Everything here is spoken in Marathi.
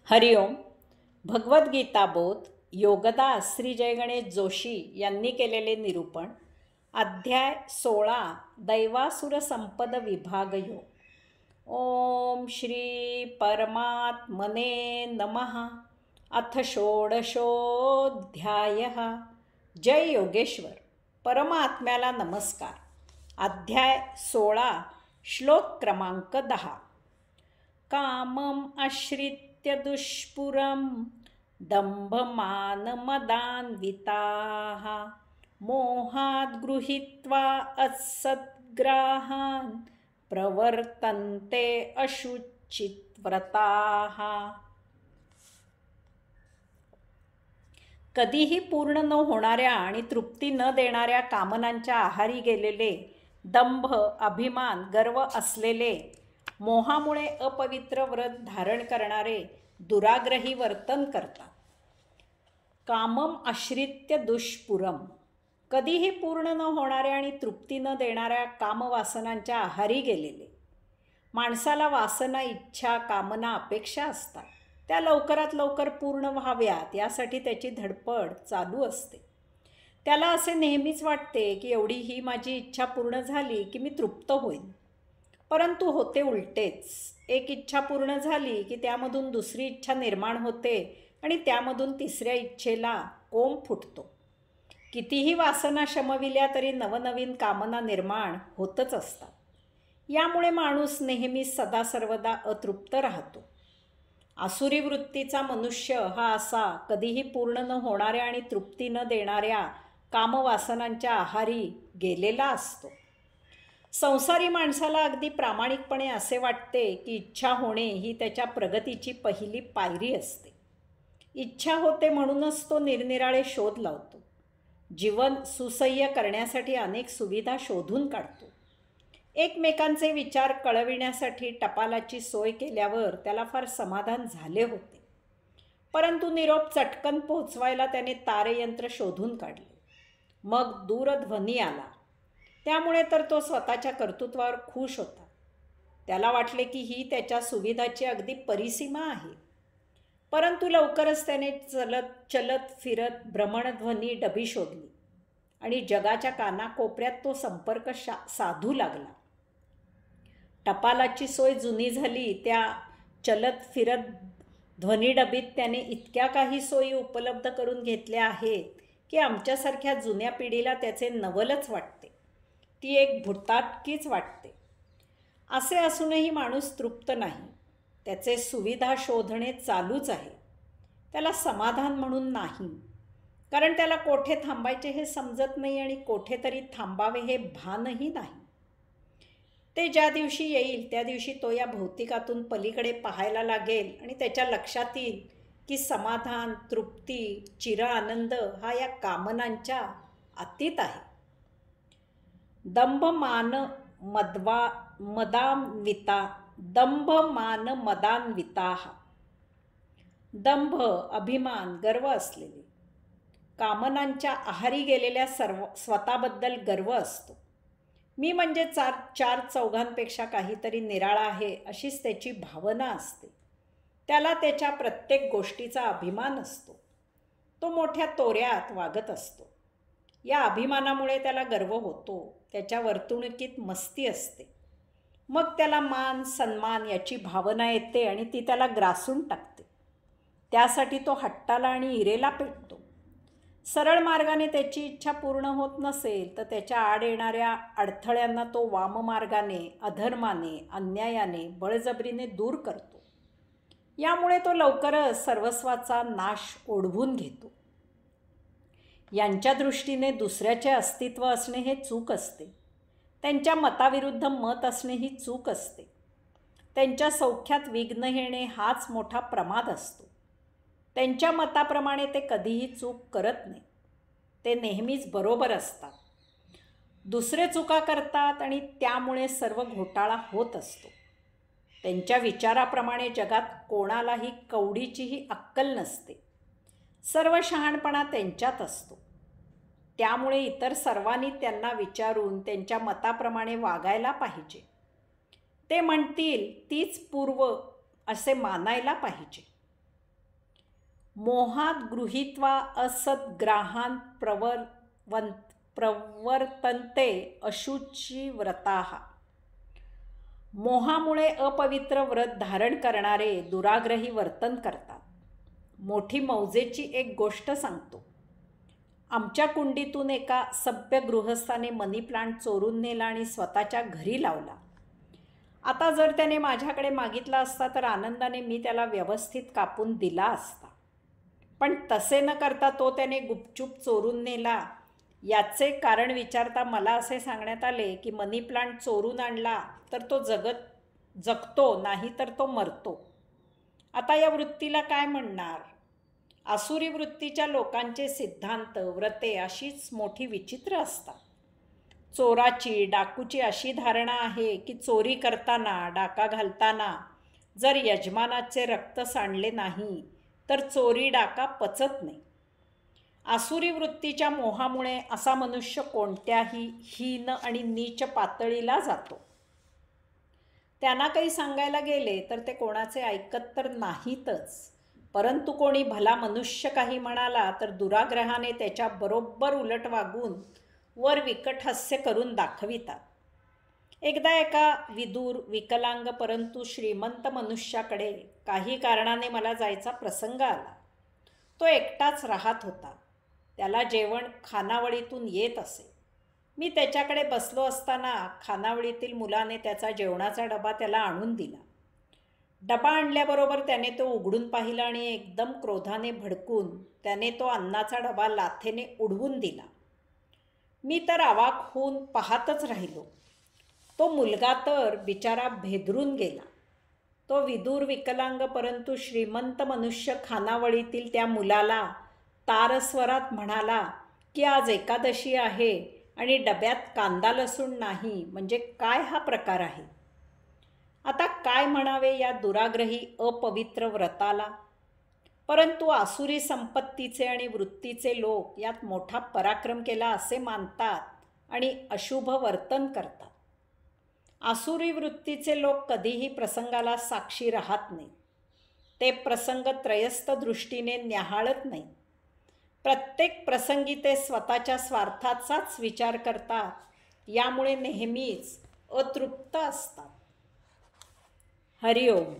हरिओम. भगवद्गीता बोध योगदास श्री जय गणेश जोशी यांनी केलेले निरूपण. अध्याय 16 दैवासुर संपद विभाग योग. ओम श्री परमात्मने नमः. अथ षोडशोऽध्यायः. जय योगेश्वर. परमात्म्याला नमस्कार. अध्याय 16 श्लोक क्रमांक 10. कामम आश्रित्य दुष्पुरम दंभमानमदान्विताः मोहात् गृहीत्वा असद्ग्राहान् प्रवर्तन्ते अशुचिव्रताः. कधीही पूर्ण न होणाऱ्या आणि तृप्ती न देणाऱ्या कामनांच्या आहारी गेलेले, दंभ, अभिमान, गर्व असलेले, मोहामुळे अपवित्र व्रत धारण करणारे दुराग्रही वर्तन करतात. कामम आश्रित्य दुष्पुरम. कधीही पूर्ण न होणाऱ्या आणि तृप्ती न देणाऱ्या कामवासनांच्या आहारी गेलेले. माणसाला वासना, इच्छा, कामना, अपेक्षा असतात. त्या लवकरात लवकर पूर्ण व्हाव्यात यासाठी त्याची धडपड चालू असते. त्याला असे नेहमीच वाटते की एवढी ही माझी इच्छा पूर्ण झाली की मी तृप्त होईन. परंतु होते उलटेच. एक इच्छा पूर्ण झाली की त्यामधून दुसरी इच्छा निर्माण होते आणि त्यामधून तिसऱ्या इच्छेला कोंब फुटतो. कितीही वासना शमविल्या तरी नवनवीन कामना निर्माण होतच असतात. यामुळे माणूस नेहमी सदा सर्वदा अतृप्त राहतो. आसुरी वृत्तीचा मनुष्य हा असा कधीही पूर्ण न होणाऱ्या आणि तृप्ती न देणाऱ्या कामवासनांच्या आहारी गेलेला असतो. संसारी माणसाला अगदी प्रामाणिकपणे असे वाटते की इच्छा होणे ही त्याच्या प्रगतीची पहिली पायरी असते. इच्छा होते म्हणूनच तो निरनिराळे शोध लावतो. जीवन सुसह्य करण्यासाठी अनेक सुविधा शोधून काढतो. एकमेकांचे विचार कळविण्यासाठी टपालाची सोय केल्यावर त्याला फार समाधान झाले होते. परंतु निरोप चटकन पोहोचवायला त्याने तारयंत्र शोधून काढले. मग दूरध्वनी आला. त्यामुळे तर तो स्वतःच्या कर्तृत्वावर खुश होता. त्याला वाटले की ही त्याच्या सुविधाची अगदी परिसीमा आहे. परंतु लवकरच त्याने चलत फिरत भ्रमणध्वनी डबी शोधली आणि जगाच्या कानाकोपऱ्यात तो संपर्क साधू लागला. टपालाची सोय जुनी झाली. त्या चलत फिरत ध्वनिडबीत त्याने इतक्या काही सोयी उपलब्ध करून घेतल्या आहेत की आमच्यासारख्या जुन्या पिढीला त्याचे नवलच वाटते. ती एक भुताटकीच वाटते. असे असूनही माणूस तृप्त नाही. त्याचे सुविधा शोधणे चालूच आहे. त्याला समाधान म्हणून नाही. कारण त्याला कोठे थांबायचे हे समजत नाही आणि कोठेतरी थांबावे हे भानही नाही. ते ज्या दिवशी येईल त्या दिवशी तो या भौतिकातून पलीकडे पाहायला लागेल आणि त्याच्या लक्षात येईल की समाधान, तृप्ती, चिरआनंद हा या कामनांच्या अतीत आहे. मदान्विताः. दंभ, अभिमान, गर्व असलेले, कामनांच्या आहारी गेलेल्या स्वतःबद्दल गर्व असतो. मी म्हणजे चार चौघांपेक्षा काहीतरी निराळा आहे अशीच त्याची भावना असते. त्याला त्याच्या प्रत्येक गोष्टीचा अभिमान असतो. तो मोठ्या तोऱ्यात वागत असतो. या अभिमानामुळे त्याला गर्व होतो. त्याच्या वर्तणुकीत मस्ती असते. मग त्याला मान, सन्मान याची भावना येते आणि ती त्याला ग्रासून टाकते. त्यासाठी तो हट्टाला आणि इरेला पेटतो. सरळ मार्गाने त्याची इच्छा पूर्ण होत नसेल तर त्याच्या आड येणाऱ्या अडथळ्यांना तो वाममार्गाने, अधर्माने, अन्यायाने, बळजबरीने दूर करतो. यामुळे तो लवकरच सर्वस्वाचा नाश ओढवून घेतो. यांच्या दृष्टीने दुसऱ्याचे अस्तित्व असणे हे चूक असते. त्यांच्या मताविरुद्ध मत असणे ही चूक असते. त्यांच्या सौख्यात विघ्न येणे हाच मोठा प्रमाद असतो. त्यांच्या मताप्रमाणे ते कधीही चूक करत नाही. ते नेहमीच बरोबर असतात. दुसरे चुका करतात आणि त्यामुळे सर्व घोटाळा होत असतो. त्यांच्या विचाराप्रमाणे जगात कोणालाही कवडीचीही अक्कल नसते. सर्व शहाणपणा त्यांच्यात असतो. त्यामुळे इतर सर्वांनी त्यांना विचारून त्यांच्या मताप्रमाणे वागायला पाहिजे. ते म्हणतील तीच पूर्व असे मानायला पाहिजे. मोहात गृहीत्वा असद्ग्राहान् प्रवर्तन्ते अशुचिव्रताः. मोहामुळे अपवित्र व्रत धारण करणारे दुराग्रही वर्तन करतात. मोठी मौजेची एक गोष्ट सांगतो. आमच्या कुंडीतून एका सभ्य गृहस्थाने मनी प्लांट चोरून नेला आणि स्वतःच्या घरी लावला. आता जर त्याने माझ्याकडे मागितला असता तर आनंदाने मी त्याला व्यवस्थित कापून दिला असता. पण तसे न करता तो त्याने गुपचूप चोरून नेला. याचे कारण विचारता मला असे सांगण्यात आले की मनी प्लांट चोरून आणला तर तो जगतो, नाही तर तो मरतो. आता या वृत्तीला काय म्हणणार? आसुरी वृत्तीच्या लोकांचे सिद्धांत, व्रते अशीच मोठी विचित्र असतात. चोराची, डाकूची अशी धारणा आहे की चोरी करताना, डाका घालताना जर यजमानाचे रक्त सांडले नाही तर चोरी डाका पचत नाही. आसुरी वृत्तीच्या मोहामुळे असा मनुष्य कोणत्याही हीन आणि नीच पातळीला जातो. त्यांना काही सांगायला गेले तर ते कोणाचे ऐकत तर नाहीतच, परंतु कोणी भला मनुष्य काही म्हणाला तर दुराग्रहाने त्याच्या बरोबर उलट वागून वर विकट हास्य करून दाखवितात. एकदा एका विदूर, विकलांग परंतु श्रीमंत मनुष्याकडे काही कारणाने मला जायचा प्रसंग आला. तो एकटाच राहत होता. त्याला जेवण खानावळीतून येत असे. मी त्याच्याकडे बसलो असताना खानावळीतील मुलाने त्याचा जेवणाचा डबा त्याला आणून दिला. डबा आणल्याबरोबर त्याने तो उघडून पाहिला आणि एकदम क्रोधाने भडकून त्याने तो अन्नाचा डबा लाथेने उडवून दिला. मी तर अवाक होऊन पाहतच राहिलो. तो मुलगा तर बिचारा भेदरून गेला. तो विदूर, विकलांग परंतु श्रीमंत मनुष्य खानावळीतील त्या मुलाला तारस्वरात म्हणाला की आज एकादशी आहे आणि डब्यात कांदा लसूण नाही, म्हणजे काय हा प्रकार आहे? आता काय म्हणावे या दुराग्रही अपवित्र व्रताला? परंतु आसुरी संपत्तीचे आणि वृत्तीचे लोक यात मोठा पराक्रम केला असे मानतात आणि अशुभ वर्तन करतात. आसुरी वृत्तीचे लोक कधीही प्रसंगाला साक्षी राहत नाहीत. ते प्रसंग त्रयस्थ दृष्टीने न्याहाळत नाहीत. प्रत्येक प्रसंगी ते स्वतःच्या स्वार्थाचाच विचार करतात. यामुळे नेहमीच अतृप्त असतात. हरिओम.